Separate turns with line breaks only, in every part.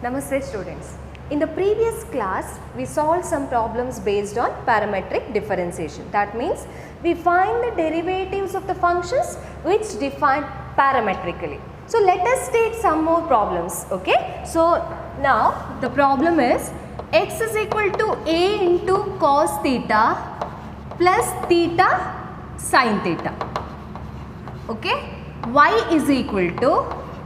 Namaste students. In the previous class, we solved some problems based on parametric differentiation. That means we find the derivatives of the functions which define parametrically. So let us take some more problems, okay. So now the problem is x is equal to a into cos theta plus theta sin theta, okay. Y is equal to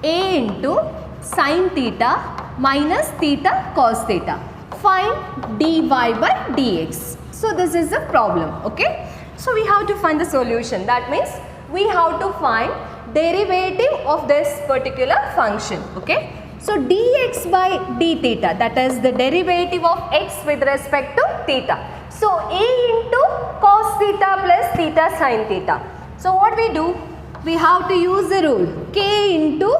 a into sin theta minus theta cos theta. Find dy by dx. So this is the problem, okay. So we have to find the solution. That means we have to find derivative of this particular function, okay. So dx by d theta, that is the derivative of x with respect to theta. So a into cos theta plus theta sin theta. So what we do? We have to use the rule k into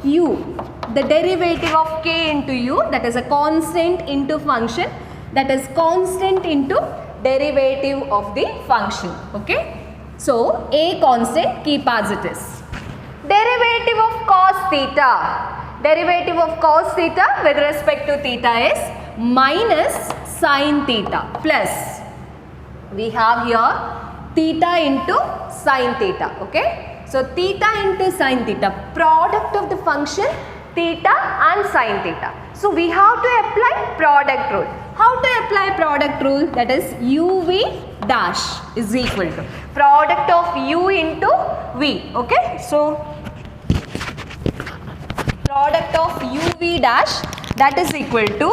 u. The derivative of k into u, that is a constant into function, that is constant into derivative of the function, okay. So a constant, keep as it is. Derivative of cos theta, derivative of cos theta with respect to theta is minus sin theta plus, we have here theta into sin theta, okay. So theta into sin theta, product of the function theta and sin theta. So we have to apply product rule. How to apply product rule? That is uv dash is equal to product of u into v, okay. So product of uv dash, that is equal to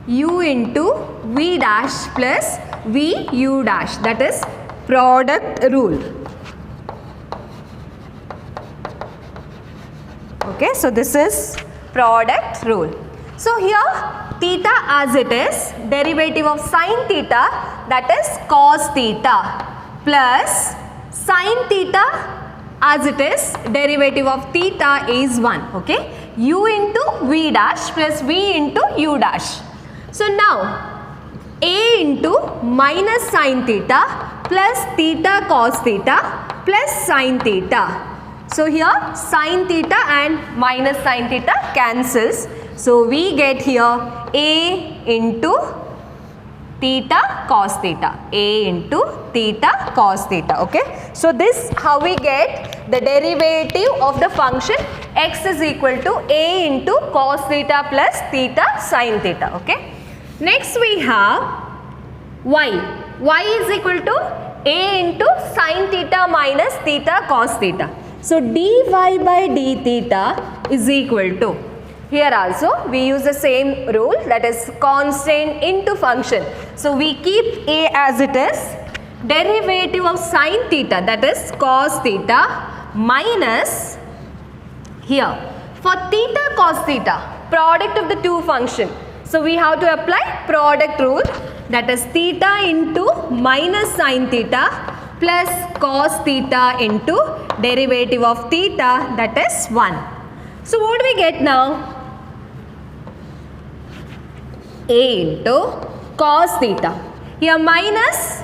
u into v dash plus v u dash, that is product rule, okay. So this is product rule. So here theta as it is, derivative of sin theta, that is cos theta, plus sin theta as it is, derivative of theta is 1, okay. U into v dash plus v into u dash. So now a into minus sin theta plus theta cos theta plus sin theta. So here sin theta and minus sin theta cancels. So we get here a into theta cos theta, a into theta cos theta, okay. So this how we get the derivative of the function x is equal to a into cos theta plus theta sin theta, okay. Next we have y. Y is equal to a into sin theta minus theta cos theta. So dy by d theta is equal to, here also we use the same rule, that is constant into function. So we keep a as it is, derivative of sin theta, that is cos theta minus, here for theta cos theta, product of the two function. So we have to apply product rule, that is theta into minus sin theta plus cos theta into derivative of theta, that is 1. So what do we get now? A into cos theta. Here minus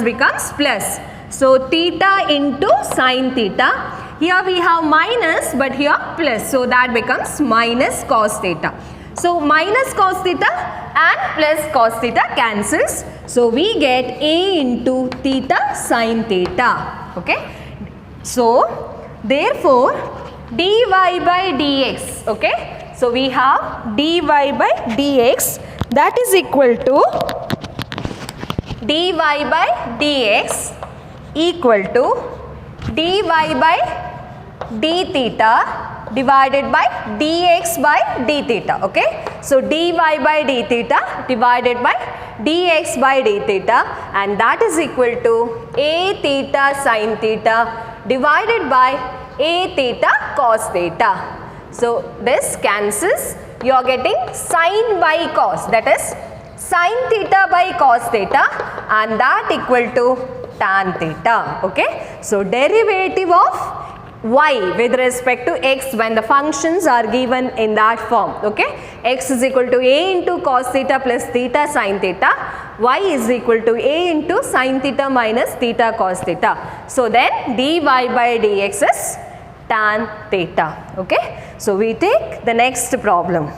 becomes plus. So theta into sin theta. Here we have minus but here plus. So that becomes minus cos theta. So minus cos theta and plus cos theta cancels. So we get a into theta sin theta, okay. So therefore dy by dx, okay. So we have dy by dx, that is equal to dy by dx equal to dy by d theta divided by dx by d theta, okay. So dy by d theta divided by dx by d theta, and that is equal to a theta sin theta divided by a theta cos theta. So this cancels, you are getting sin by cos, that is sin theta by cos theta, and that equal to tan theta, okay. So derivative of y with respect to x when the functions are given in that form, okay. X is equal to a into cos theta plus theta sin theta, y is equal to a into sin theta minus theta cos theta. So then dy by dx is tan theta. Okay, so we take the next problem.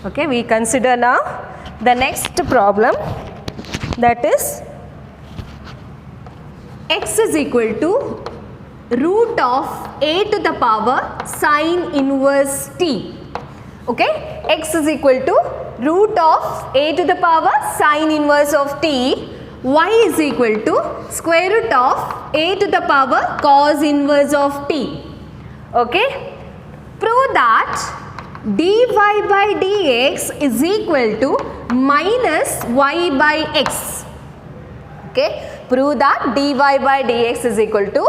Okay, we consider now the next problem, that is x is equal to root of a to the power sine inverse t. Okay, x is equal to root of a to the power sine inverse of t, y is equal to square root of a to the power cos inverse of t. Okay, prove that dy by dx is equal to minus y by x. Okay, prove that dy by dx is equal to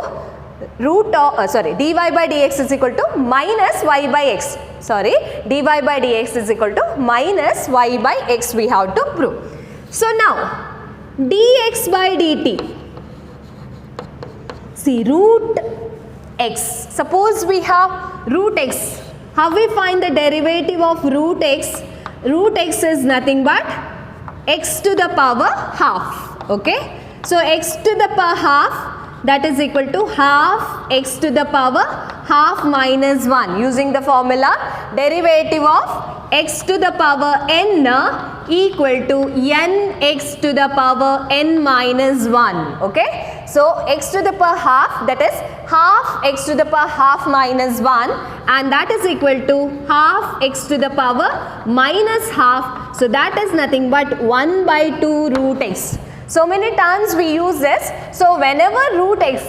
root of dy by dx is equal to minus y by x. Sorry, dy by dx is equal to minus y by x we have to prove. So now dx by dt, see root x, suppose we have root x. How we find the derivative of root x? Root x is nothing but x to the power half. Okay, so x to the power half, that is equal to half x to the power half minus 1, using the formula derivative of x to the power n equal to n x to the power n minus 1. Okay, so x to the power half, that is half x to the power half minus 1, and that is equal to half x to the power minus half, so that is nothing but 1 by 2 root x. So many times we use this. So whenever root x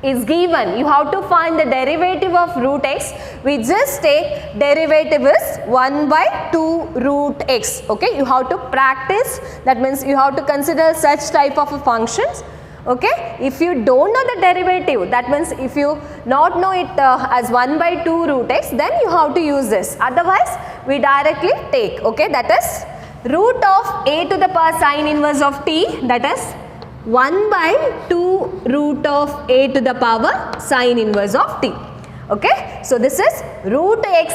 is given, you have to find the derivative of root x. We just take derivative is 1 by 2 root x. Okay, you have to practice, that means you have to consider such type of functions. Okay, if you don't know the derivative, that means if you not know it as 1 by 2 root x, then you have to use this. Otherwise we directly take, okay, that is root of a to the power sine inverse of t, that is 1 by 2 root of a to the power sine inverse of t. Okay, so this is root x,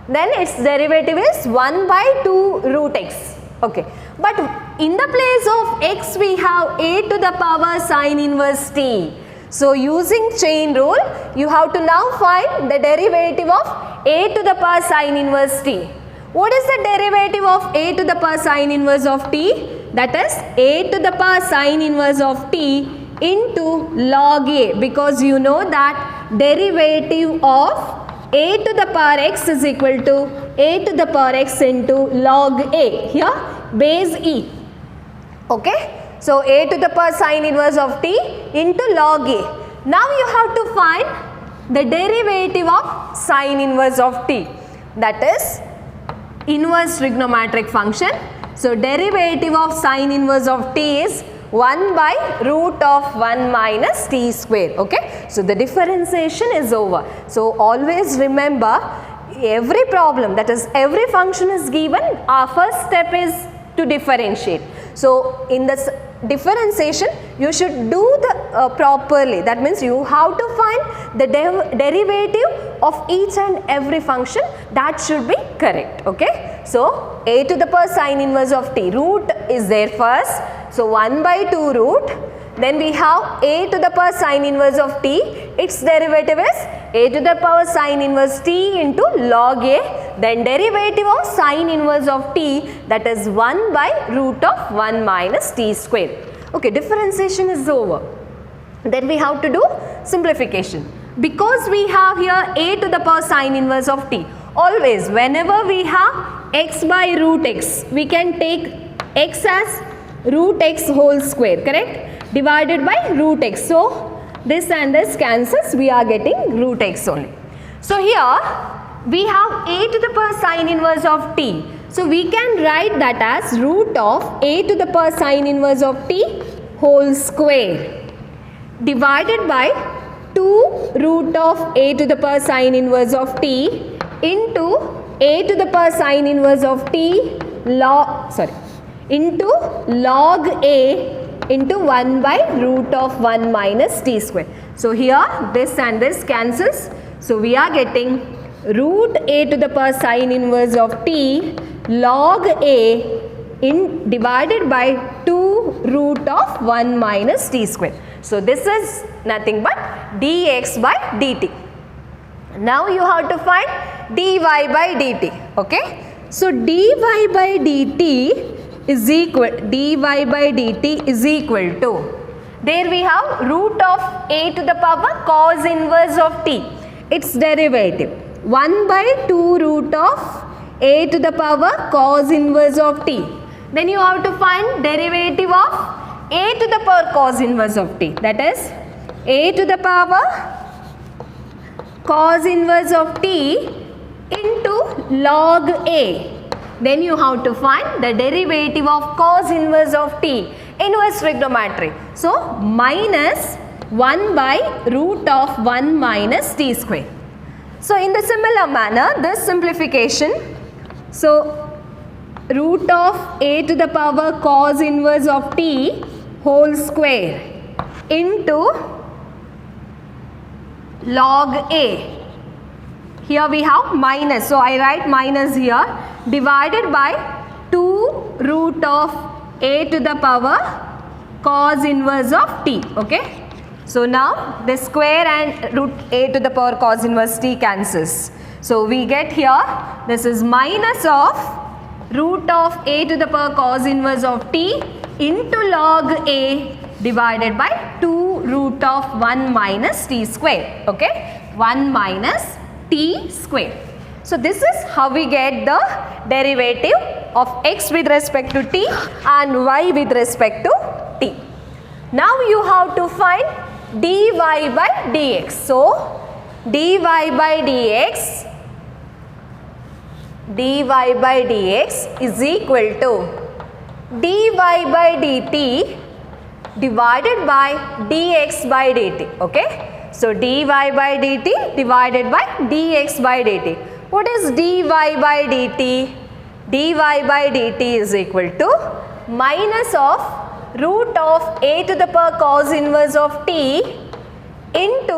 then its derivative is 1 by 2 root x. Okay, but in the place of x we have a to the power sine inverse t. So using chain rule, you have to now find the derivative of a to the power sine inverse t. What is the derivative of a to the power sine inverse of t? That is a to the power sine inverse of t into log a, because you know that derivative of a to the power x is equal to a to the power x into log a, here base e. Okay, so a to the power sine inverse of t into log a. Now you have to find the derivative of sine inverse of t, that is inverse trigonometric function. So derivative of sine inverse of t is 1 by root of 1 minus t square. Okay, so the differentiation is over. So always remember, every problem, that is every function is given, our first step is to differentiate. So in this differentiation you should do the properly, that means you have to find the derivative of each and every function, that should be correct. Okay, so a to the power sine inverse of t, root is there first, so 1 by 2 root, then we have a to the power sine inverse of t, its derivative is a to the power sine inverse t into log a, then derivative of sine inverse of t, that is 1 by root of 1 minus t square. Okay, differentiation is over. Then we have to do simplification. Because we have here a to the power sine inverse of t, always whenever we have x by root x, we can take x as root x whole square, correct, divided by root x. So this and this cancels, we are getting root x only. So here we have a to the power sine inverse of t. So we can write that as root of a to the power sine inverse of t whole square divided by 2 root of a to the power sine inverse of t into a to the power sine inverse of t into log a into 1 by root of 1 minus t square. So here this and this cancels. So we are getting root a to the power sine inverse of t log a in divided by 2 root of 1 minus t square. So this is nothing but dx by dt. Now you have to find dy by dt. Okay. So dy by dt is equal to, there we have root of a to the power cos inverse of t, its derivative 1 by 2 root of a to the power cos inverse of t. Then you have to find derivative of a to the power cos inverse of t, that is a to the power cos inverse of t into log a. Then you have to find the derivative of cos inverse of t, inverse trigonometry. So minus 1 by root of 1 minus t square. So in the similar manner, this simplification, so root of a to the power cos inverse of t whole square into log a. Here we have minus, so I write minus here, divided by 2 root of a to the power cos inverse of t. Okay. So now the square and root a to the power cos inverse t cancels. So we get here, this is minus of root of a to the power cos inverse of t into log a divided by 2 root of 1 minus t square. Okay. 1 minus t square. So this is how we get the derivative of x with respect to t and y with respect to t. Now you have to find dy by dx. So dy by dx is equal to dy by dt divided by dx by dt. Okay. So dy by dt divided by dx by dt. What is dy by dt? Dy by dt is equal to minus of root of a to the power cos inverse of t into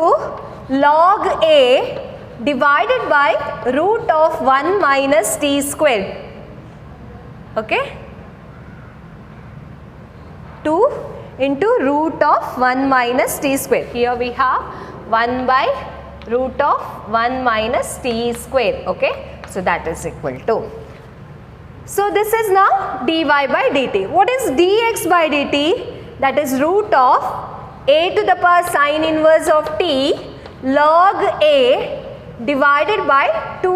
log a divided by root of 1 minus t square. Okay. 2 into root of 1 minus t square. Here we have 1 by root of 1 minus t square. Okay. So that is equal to. So this is now dy by dt. What is dx by dt? That is root of a to the power sine inverse of t log a divided by 2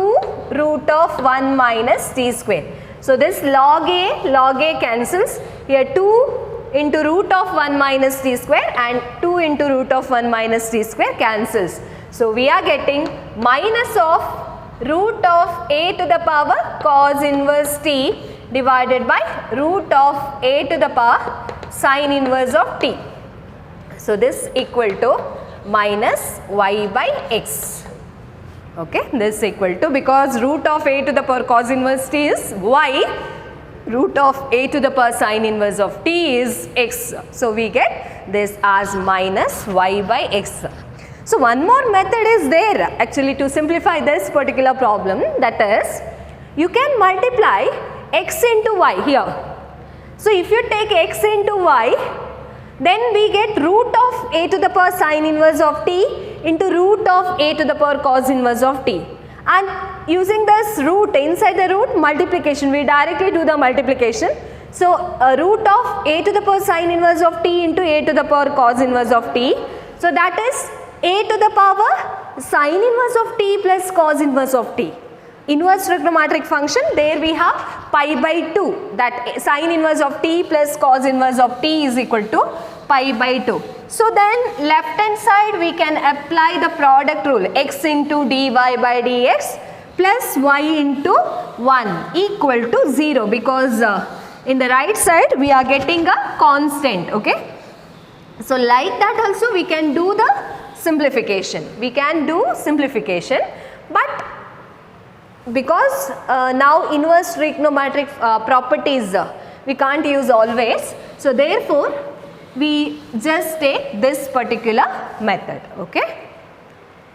root of 1 minus t square. So this log a cancels. Here 2 into root of 1 minus t square and 2 into root of 1 minus t square cancels. So we are getting minus of root of a to the power cos inverse t divided by root of a to the power sine inverse of t. So this equal to minus y by x. Okay, this equal to, because root of a to the power cos inverse t is y, root of a to the power sine inverse of t is x. So we get this as minus y by x. So one more method is there actually to simplify this particular problem, that is you can multiply x into y here. So if you take x into y, then we get root of a to the power sine inverse of t into root of a to the power cos inverse of t. And using this root, inside the root multiplication, we directly do the multiplication. So root of a to the power sine inverse of t into a to the power cos inverse of t. So that is a to the power sine inverse of t plus cos inverse of t. Inverse trigonometric function, there we have pi by 2, that sine inverse of t plus cos inverse of t is equal to pi by 2. So then left hand side we can apply the product rule, x into dy by dx plus y into 1 equal to 0, because in the right side we are getting a constant. Okay. So like that also we can do the simplification. We can do simplification, but because now inverse trigonometric properties we can't use always. So therefore we just take this particular method. Okay.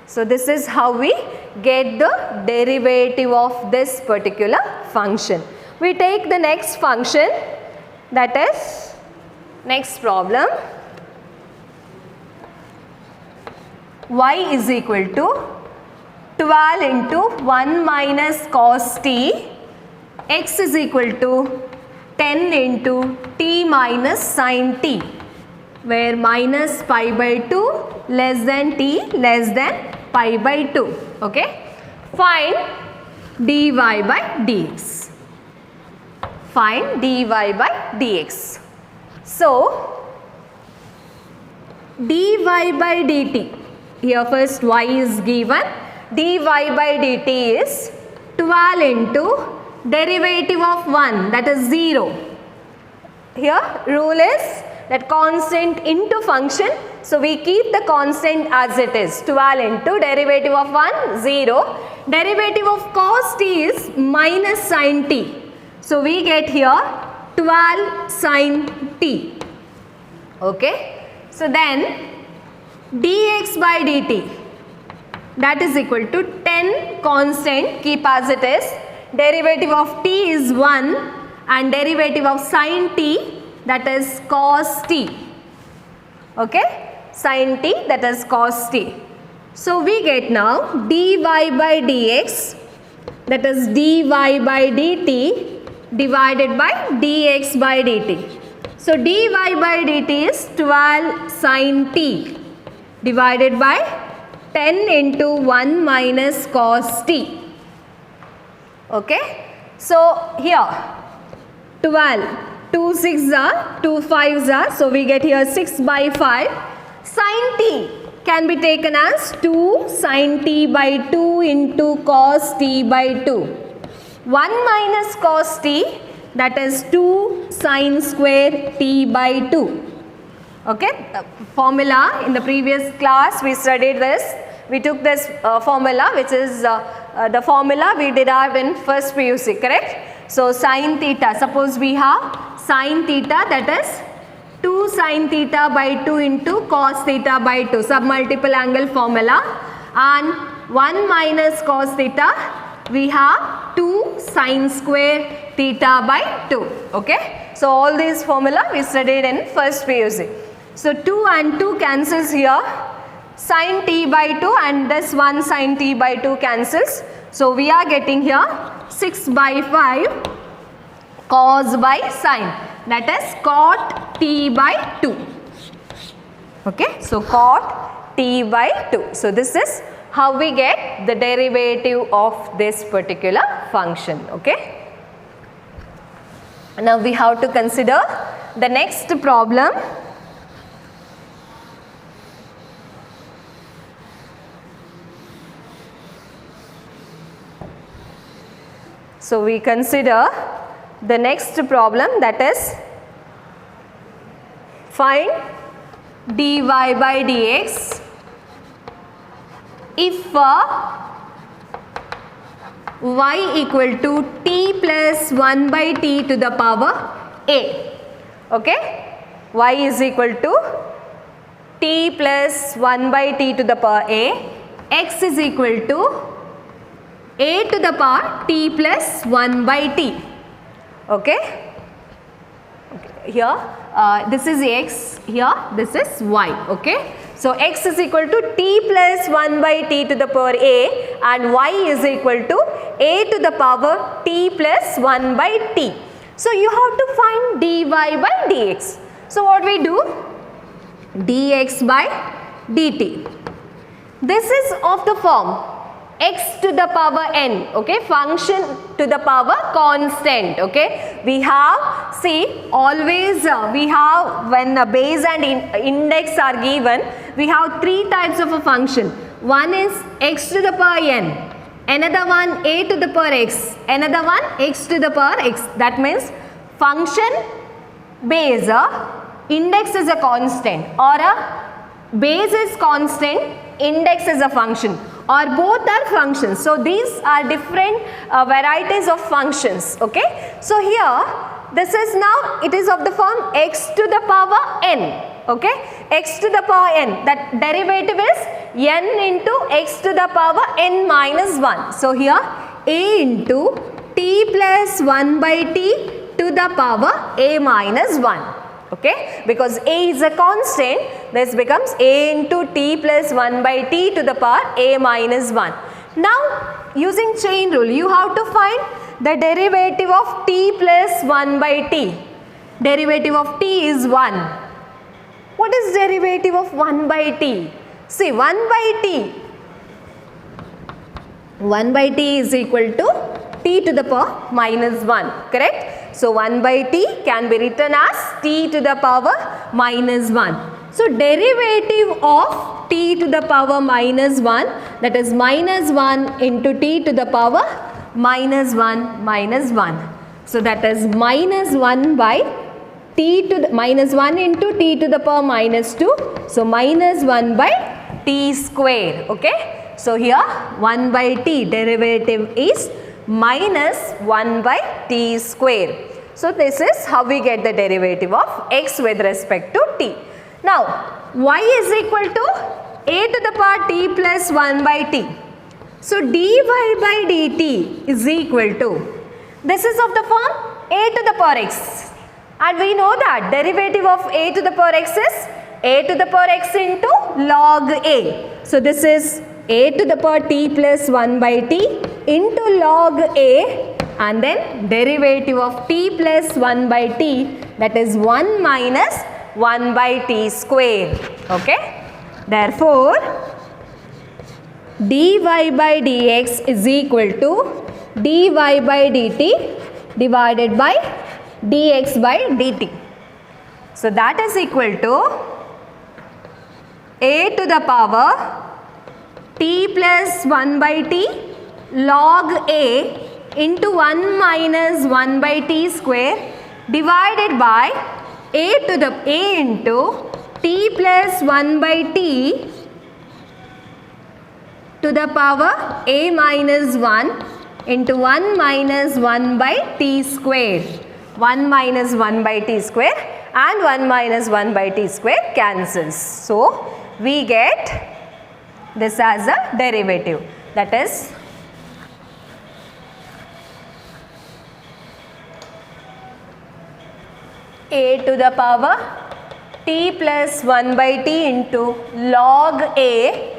So this is how we get the derivative of this particular function. We take the next function, that is next problem. Y is equal to 12 into 1 minus cos t, x is equal to 10 into t minus sin t, where minus pi by 2 less than t less than pi by 2. Okay. Find dy by dx. Find dy by dx. So, dy by dt. Here first y is given. Dy by dt is 12 into derivative of 1, that is 0. Here rule is that constant into function. So we keep the constant as it is. 12 into derivative of 1, 0. Derivative of cos t is minus sin t. So we get here 12 sin t. Okay. So then dx by dt, that is equal to 10 constant, keep as it is. Derivative of t is 1 and derivative of sin t, that is cos t. Okay. Sin t, that is cos t. So we get now dy by dx, that is dy by dt divided by dx by dt. So dy by dt is 12 sin t divided by 10 into 1 minus cos t. Okay. So here 12, 2 6 are, 2 5s are, so we get here 6 by 5. Sin t can be taken as 2 sin t by 2 into cos t by 2. 1 minus cos t, that is 2 sin square t by 2. Okay. Formula in the previous class we studied this. We took this formula, which is the formula we derived in first PUC, correct? So sin theta, suppose we have sin theta, that is 2 sin theta by 2 into cos theta by 2, submultiple angle formula, and 1 minus cos theta, we have 2 sin square theta by 2. Okay. So all these formula we studied in first PUC. So 2 and 2 cancels here, sin t by 2 and this 1 sin t by 2 cancels. So we are getting here 6 by 5 cos by sin, that is cot t by 2. Okay. So cot t by 2. So this is how we get the derivative of this particular function. Okay. Now we have to consider the next problem. So we consider the next problem, that is find dy by dx if y equal to t plus 1 by t to the power a. Okay. Y is equal to t plus 1 by t to the power a. X is equal to a to the power t plus 1 by t. Okay. Here this is x, here this is y. Okay. So x is equal to t plus 1 by t to the power a and y is equal to a to the power t plus 1 by t. So you have to find dy by dx. So what we do? Dx by dt. This is of the form x to the power n, okay, function to the power constant. Okay, we have, see, always we have, when the base and index are given, we have three types of a function. One is x to the power n, another one a to the power x, another one x to the power x. That means function base, index is a constant, or a base is constant, index is a function, or both are functions. So these are different varieties of functions. Okay. So here this is now, it is of the form x to the power n. okay, x to the power n, that derivative is n into x to the power n minus 1. So here a into t plus 1 by t to the power a minus 1. Okay, because a is a constant, this becomes a into t plus 1 by t to the power a minus 1. Now using chain rule, you have to find the derivative of t plus 1 by t. Derivative of t is 1. What is derivative of 1 by t? See, 1 by t is equal to t to the power minus 1, correct? So 1 by t can be written as t to the power minus 1. So derivative of t to the power minus 1, that is minus 1 into t to the power minus 1 minus 1. So that is minus 1 by t to the minus 1 into t to the power minus 2. So minus 1 by t square. Okay. So here 1 by t derivative is minus 1 by t square. So this is how we get the derivative of x with respect to t. Now y is equal to a to the power t plus 1 by t. So dy by dt is equal to, this is of the form a to the power x, and we know that derivative of a to the power x is a to the power x into log a. So this is a to the power t plus 1 by t into log a, and then derivative of t plus 1 by t, that is 1 minus 1 by t square. Okay. Therefore dy by dx is equal to dy by dt divided by dx by dt. So that is equal to a to the power t plus 1 by t log a into 1 minus 1 by t square divided by a to the a into t plus 1 by t to the power a minus 1 into 1 minus 1 by t square. 1 minus 1 by t square and 1 minus 1 by t square cancels. So we get this as a derivative, that is a to the power t plus 1 by t into log a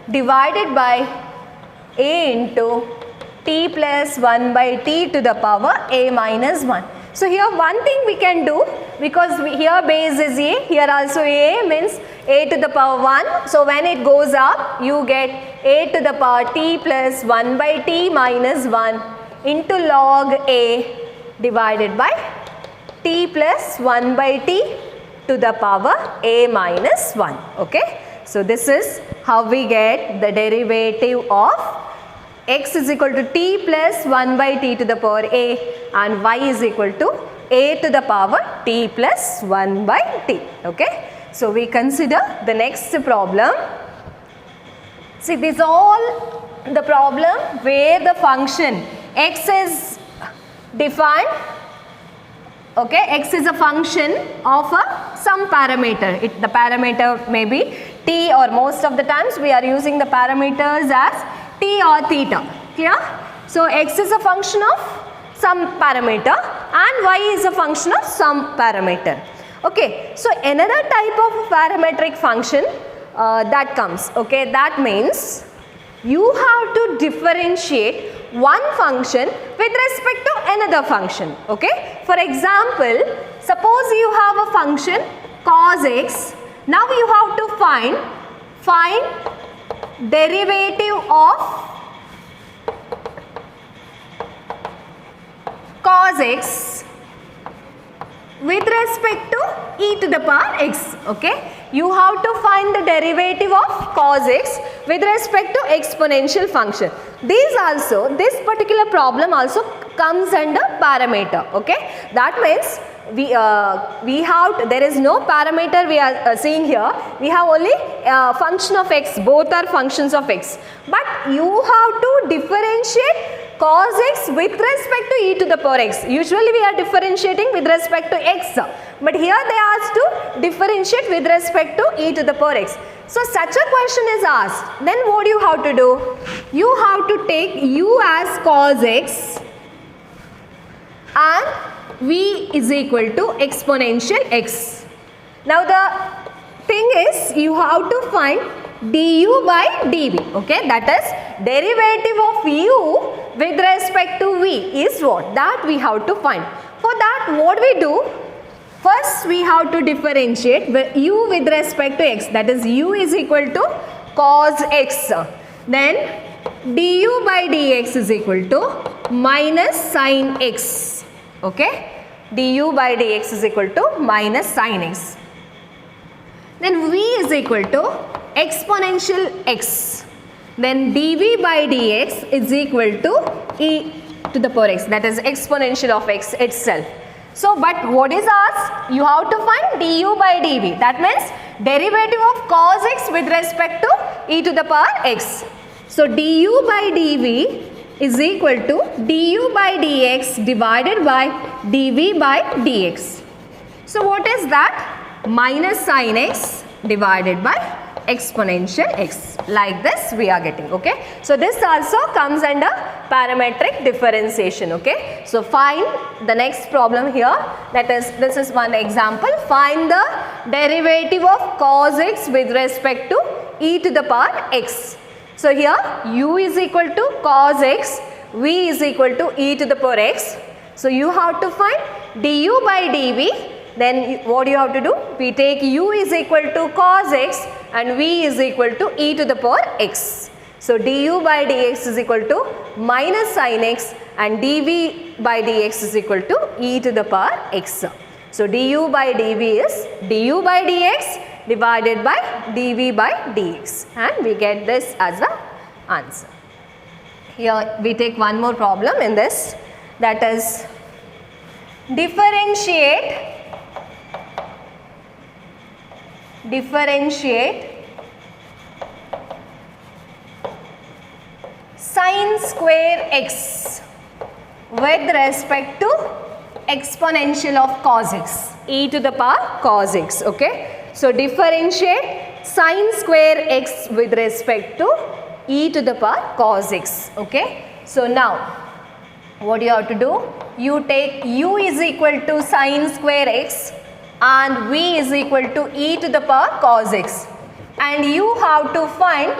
divided by a into t plus 1 by t to the power a minus 1. So here one thing we can do, because here base is a, here also a means a to the power 1. So when it goes up, you get a to the power t plus 1 by t minus 1 into log a divided by t plus 1 by t to the power a minus 1. Okay. So this is how we get the derivative of x is equal to t plus 1 by t to the power a, and y is equal to a to the power t plus 1 by t. Okay. So we consider the next problem. See, this is all the problem where the function x is defined. Okay, x is a function of some parameter. The parameter may be t, or most of the times we are using the parameters as t or theta. Clear? So x is a function of some parameter and y is a function of some parameter. Okay, so another type of parametric function that comes. Okay, that means you have to differentiate one function with respect to another function. Okay, for example, suppose you have a function cos x. Now you have to find derivative of cos x with respect to e to the power x. Okay, you have to find the derivative of cos x with respect to exponential function. This particular problem also comes under parameter. Okay, that means there is no parameter we are seeing here. We have only function of x. Both are functions of x. But you have to differentiate cos x with respect to e to the power x. Usually we are differentiating with respect to x, but here they asked to differentiate with respect to e to the power x. So such a question is asked, then what do you have to do? You have to take u as cos x and v is equal to exponential x. Now the thing is, you have to find du by dv, okay, that is derivative of u with respect to v is what? That we have to find. For that what we do? First we have to differentiate u with respect to x, that is u is equal to cos x. Then du by dx is equal to minus sin x, okay, du by dx is equal to minus sin x. Then v is equal to exponential x. Then dv by dx is equal to e to the power x, that is exponential of x itself. So, but what is asked? You have to find du by dv. That means derivative of cos x with respect to e to the power x. So, du by dv is equal to du by dx divided by dv by dx. So, what is that? Minus sin x divided by exponential x, like this we are getting, okay. So this also comes under parametric differentiation, okay. So find the next problem here, that is, this is one example. Find the derivative of cos x with respect to e to the power x. So here u is equal to cos x, v is equal to e to the power x. So you have to find du by dv. Then what you have to do? We take u is equal to cos x and v is equal to e to the power x. So du by dx is equal to minus sin x and dv by dx is equal to e to the power x. So du by dv is du by dx divided by dv by dx, and we get this as the answer. Here we take one more problem in this, that is differentiate sin square x with respect to exponential of cos x, e to the power cos x, okay. So differentiate sin square x with respect to e to the power cos x, okay. So now what you have to do? You take u is equal to sin square x and v is equal to e to the power cos x, and you have to find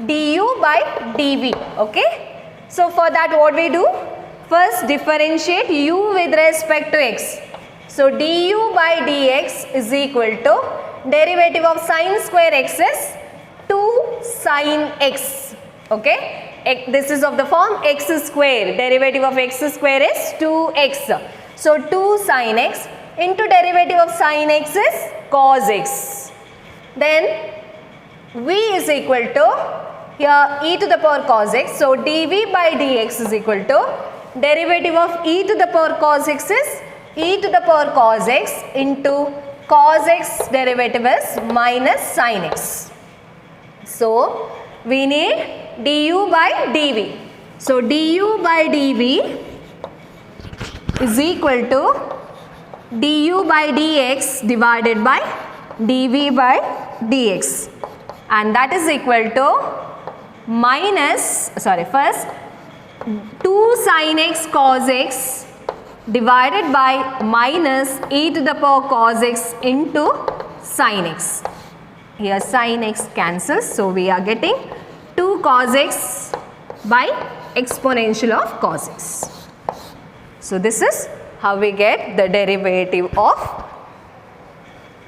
du by dv, okay. So for that what we do? First differentiate u with respect to x. So du by dx is equal to derivative of sin square x is 2 sin x, okay. This is of the form x square, derivative of x square is 2x. So 2 sin x into derivative of sin x is cos x. Then v is equal to here e to the power cos x. So dv by dx is equal to derivative of e to the power cos x is e to the power cos x into cos x derivative is minus sin x. So we need du by dv. So du by dv is equal to du by dx divided by dv by dx, and that is equal to minus, first 2 sin x cos x divided by minus e to the power cos x into sin x. Here sin x cancels, so we are getting 2 cos x by exponential of cos x. So this is how we get the derivative of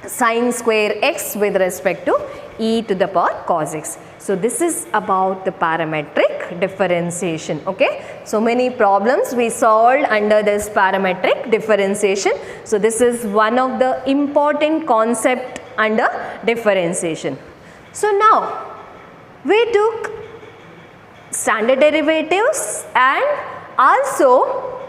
sin square x with respect to e to the power cos x. So this is about the parametric differentiation, okay. So many problems we solved under this parametric differentiation. So this is one of the important concept under differentiation. So now we took standard derivatives and also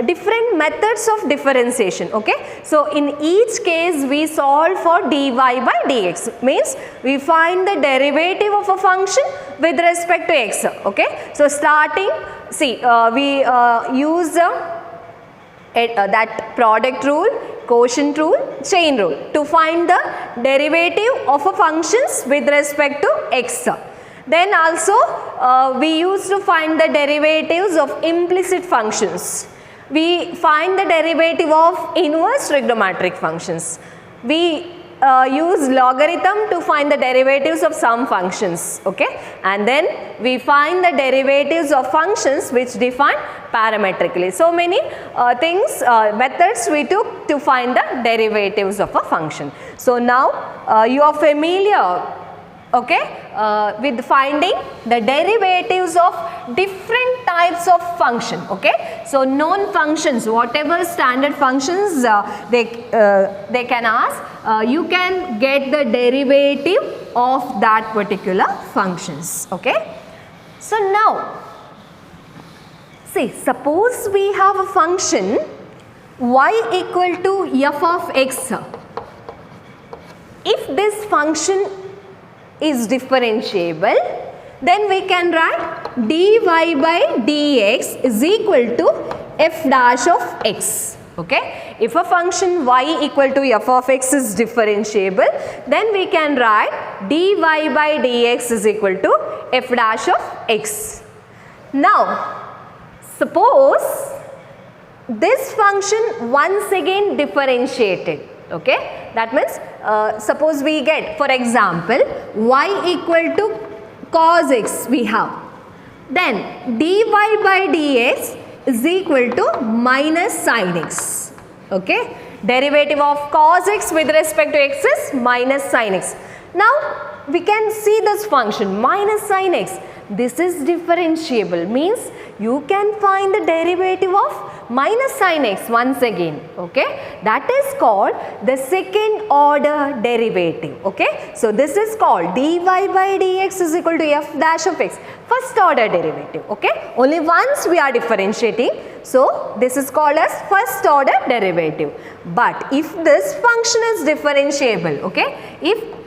different methods of differentiation. Okay, so in each case we solve for dy by dx, means we find the derivative of a function with respect to x. Okay, so starting, see, we use that product rule, quotient rule, chain rule to find the derivative of a functions with respect to x. Then also we used to find the derivatives of implicit functions. We find the derivative of inverse trigonometric functions. We use logarithm to find the derivatives of some functions. Okay, and then we find the derivatives of functions which define parametrically. So many methods we took to find the derivatives of a function. So now you are familiar, okay, with finding the derivatives of different types of function. Okay, so known functions, whatever standard functions they can ask, you can get the derivative of that particular functions. Okay, so now see, suppose we have a function y equal to f of x. If this function is differentiable, then we can write dy by dx is equal to f dash of x. Okay, if a function y equal to f of x is differentiable, then we can write dy by dx is equal to f dash of x. Now suppose this function once again differentiated. Okay, that means suppose we get, for example, y equal to cos x we have, then dy by dx is equal to minus sin x. Okay, derivative of cos x with respect to x is minus sin x. Now we can see this function minus sin x. This is differentiable, means you can find the derivative of minus sin x once again. Okay, that is called the second order derivative. Okay, so this is called dy by dx is equal to f dash of x, first order derivative. Okay, only once we are differentiating, so this is called as first order derivative. But if this function is differentiable, okay, if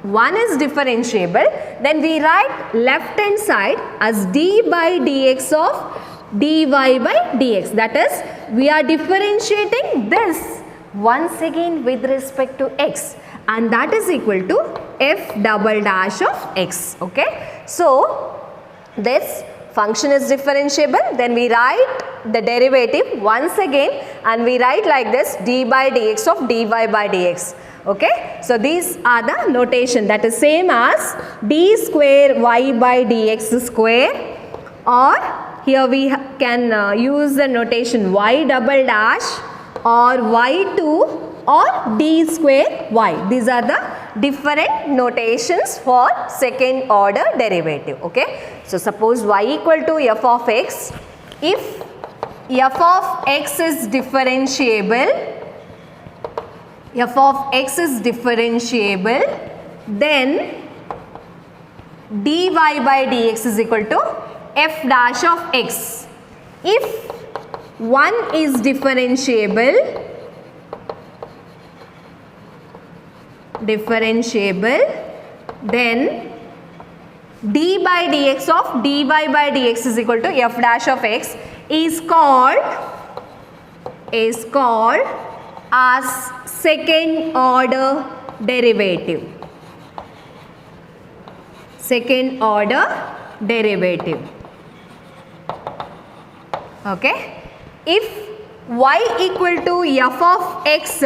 one is differentiable, then we write left hand side as d by dx of dy by dx. That is, we are differentiating this once again with respect to x, and that is equal to f double dash of x. Okay, so this function is differentiable, then we write the derivative once again and we write like this d by dx of dy by dx. Okay, so these are the notation, that is same as d square y by dx square, or here we can use the notation y double dash or y2 or d square y. These are the different notations for second order derivative. Okay, so suppose y equal to f of x. If f of x is differentiable, f of x is differentiable, then dy by dx is equal to f dash of x. If one is differentiable, then d by dx of dy by dx is equal to f dash of x is called as second order derivative. Second order derivative. Okay, if y equal to f of x,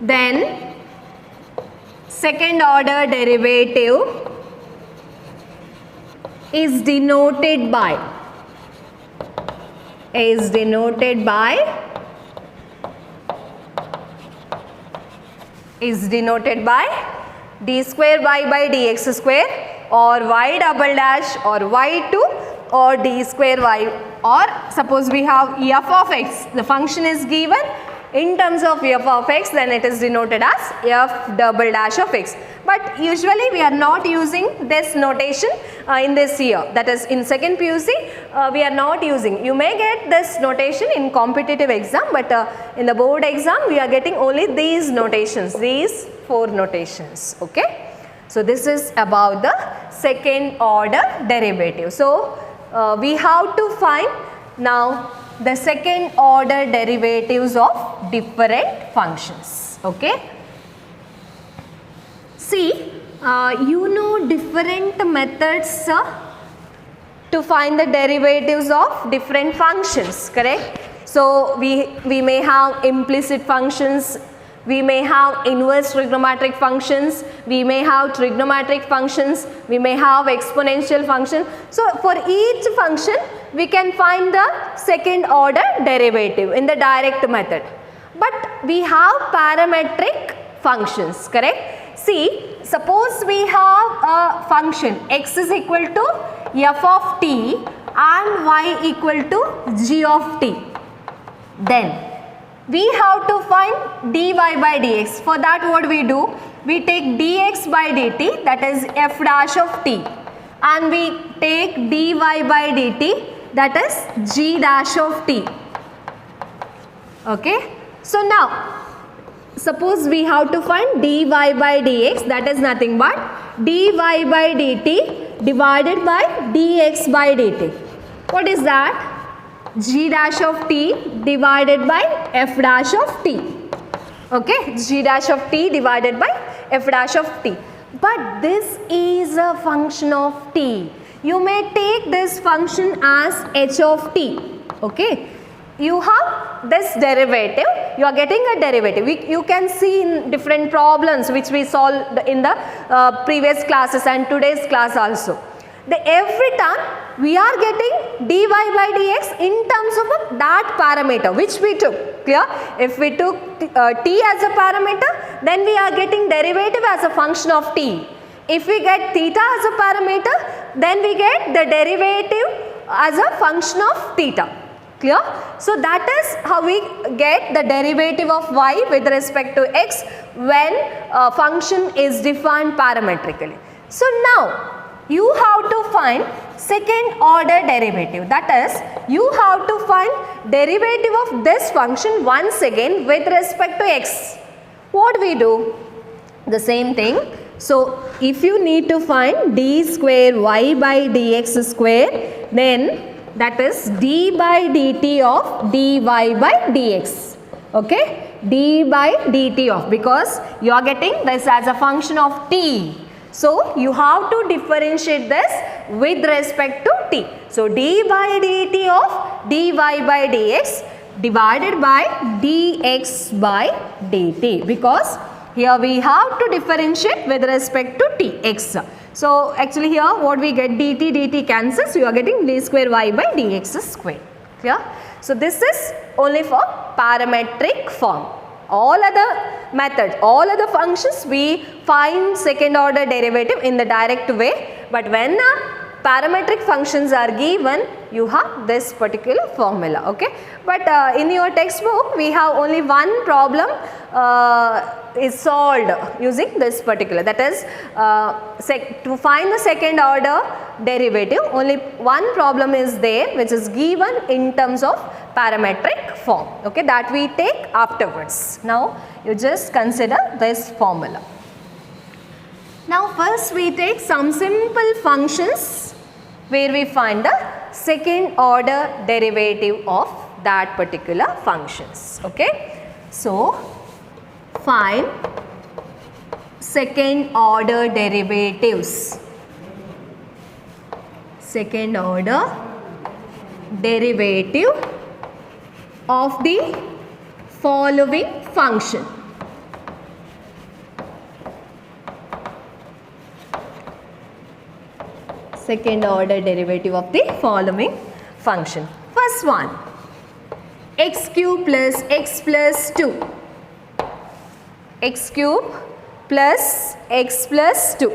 then second order derivative is denoted by d square y by dx square, or y double dash or y2 or d square y, or suppose we have f of x, the function is given in terms of f of x, then it is denoted as f double dash of x. But usually we are not using this notation in this year, that is in second PUC we are not using. You may get this notation in competitive exam, but in the board exam we are getting only these notations, these 4 notations. Okay. So this is about the second order derivative. So we have to find now the second order derivatives of different functions. Okay. See, you know different methods to find the derivatives of different functions, correct? So we may have implicit functions, we may have inverse trigonometric functions, we may have trigonometric functions, we may have exponential function. So for each function we can find the second order derivative in the direct method. But we have parametric functions, correct? See, suppose we have a function x is equal to f of t and y equal to g of t. Then we have to find dy by dx. For that what we do? We take dx by dt, that is f dash of t, and we take dy by dt, that is g dash of t. Okay. So now suppose we have to find dy by dx, that is nothing but dy by dt divided by dx by dt. What is that? G dash of t divided by f dash of t. Okay, g dash of t divided by f dash of t. But this is a function of t. You may take this function as h of t. Okay. You have this derivative, you are getting a derivative. You can see in different problems which we solved in the previous classes and today's class also. Every time we are getting dy by dx in terms of that parameter which we took. Clear? If we took t as a parameter, then we are getting derivative as a function of t. If we get theta as a parameter, then we get the derivative as a function of theta. Clear? So that is how we get the derivative of y with respect to x when a function is defined parametrically. So now you have to find second order derivative, that is you have to find derivative of this function once again with respect to x. What we do? The same thing. So if you need to find d square y by dx square, then that is d by dt of dy by dx. Okay, d by dt of, because you are getting this as a function of t. So you have to differentiate this with respect to t. So d by dt of dy by dx divided by dx by dt, because here we have to differentiate with respect to t, x. So actually here what we get, dt cancels, you are getting d square y by dx square. Clear? So this is only for parametric form. All other methods, all other functions we find second order derivative in the direct way, but when parametric functions are given, you have this particular formula. Okay, but in your textbook we have only one problem is solved using this particular, that is to find the second order derivative, only one problem is there which is given in terms of parametric form. Okay, that we take afterwards. Now you just consider this formula. Now first we take some simple functions where we find the second order derivative of that particular functions. Okay, so find second order derivatives. Second order derivative of the following function. Second order derivative of the following function. First one, x cube plus x plus 2. X cube plus x plus 2.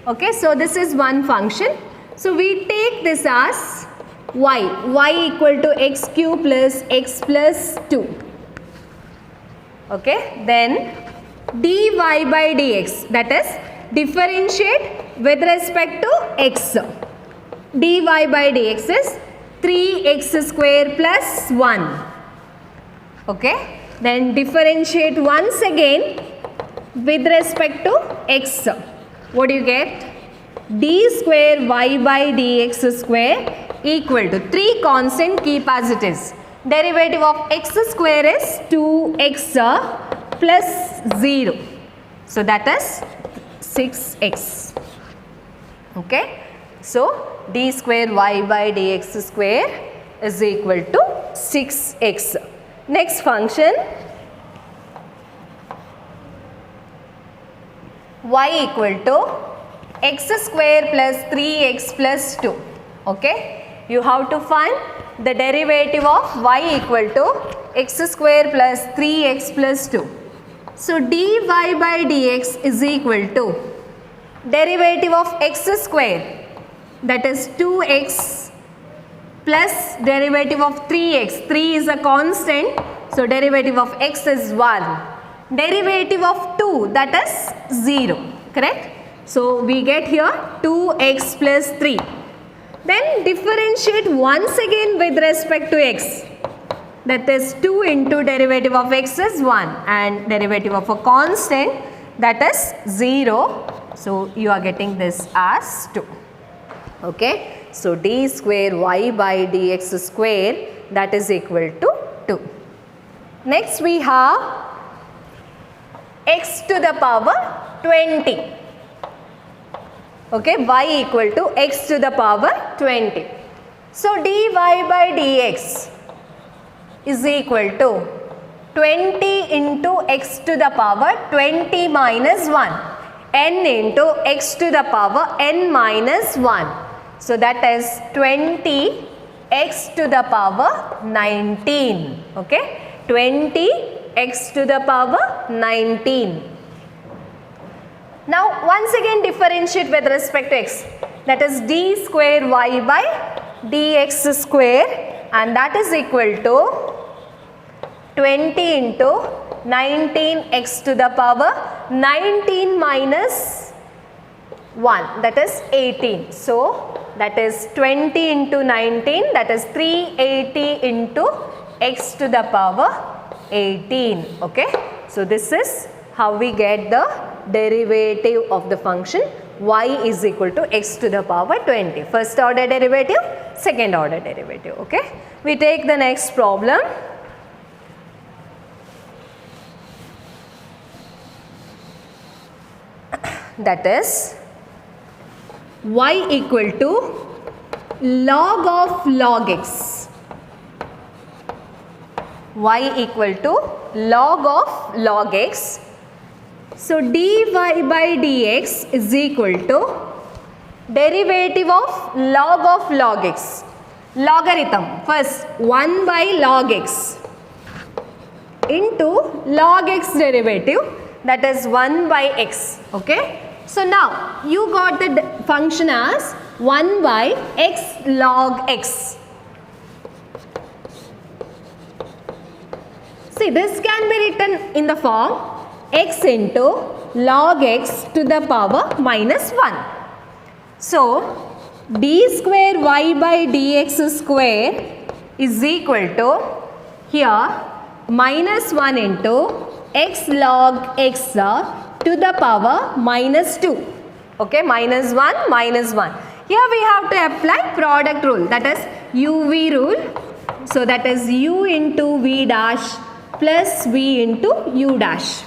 Okay, so this is one function. So we take this as y equal to x cube plus x plus 2. Okay, then dy by dx, that is differentiate with respect to x. Dy by dx is 3x square plus 1. Okay, then differentiate once again with respect to x. What do you get? D square y by dx square equal to 3 constant, keep as it is. Derivative of x square is 2x plus 0. So that is 6x. Okay. So d square y by dx square is equal to 6x. Next function, y equal to x square plus 3x plus 2. Okay. You have to find the derivative of y equal to x square plus 3x plus 2. So dy by dx is equal to derivative of x square, that is 2x plus derivative of 3x. 3 is a constant, so derivative of x is 1. Derivative of 2, that is 0. Correct? So we get here 2x plus 3. Then differentiate once again with respect to x. That is 2 into derivative of x is 1 and derivative of a constant, that is 0. So you are getting this as 2. Okay. So d square y by dx square, that is equal to 2. Next we have x to the power 20. Okay, y equal to x to the power 20. So dy by dx is equal to 20 into x to the power 20 minus 1, n into x to the power n minus 1. So that is 20 x to the power 19. Okay, 20 x to the power 19. Now once again differentiate with respect to x, that is d square y by dx square, and that is equal to 20 into 19 x to the power 19 minus 1, that is 18. So that is 20 into 19, that is 380 into x to the power 18. Okay. So this is how we get the derivative of the function y is equal to x to the power 20. First order derivative, second order derivative. Okay. We take the next problem. That is y equal to log of log x. Y equal to log of log x. So dy by dx is equal to derivative of log x. Logarithm, first 1 by log x into log x derivative, that is 1 by x. Okay. So now you got the function as 1 by x log x. See, this can be written in the form x into log x to the power minus 1. So d square y by dx square is equal to here minus 1 into x log x to the power minus 2. Okay, minus 1 minus 1. Here we have to apply product rule, that is uv rule. So that is u into v dash plus v into u dash.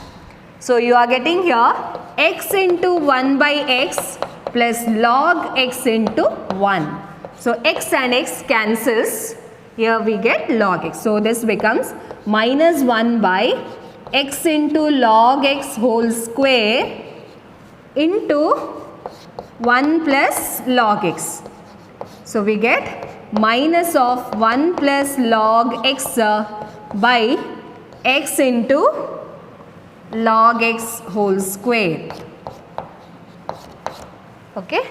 So you are getting here x into 1 by x plus log x into 1. So x and x cancels. Here we get log x. So this becomes minus 1 by x into log x whole square into 1 plus log x. So we get minus of 1 plus log x by x into log x whole square. Okay.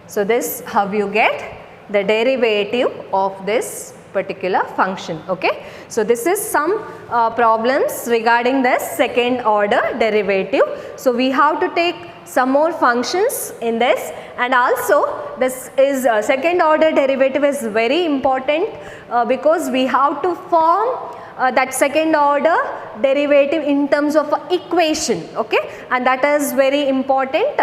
So this how you get the derivative of this particular function. Okay. So this is some problems regarding the second order derivative. So we have to take some more functions in this, and also this is second order derivative is very important because we have to form that second order derivative in terms of equation. Okay, and that is very important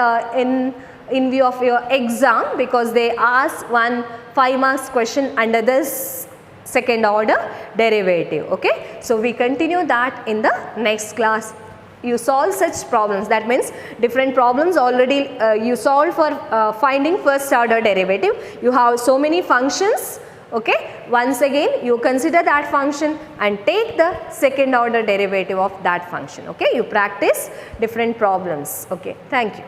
in view of your exam, because they ask one 5 marks question under this second order derivative. Okay, so we continue that in the next class. You solve such problems, that means different problems already you solve for finding first order derivative. You have so many functions. Okay, once again you consider that function and take the second order derivative of that function. Okay, you practice different problems. Okay, thank you.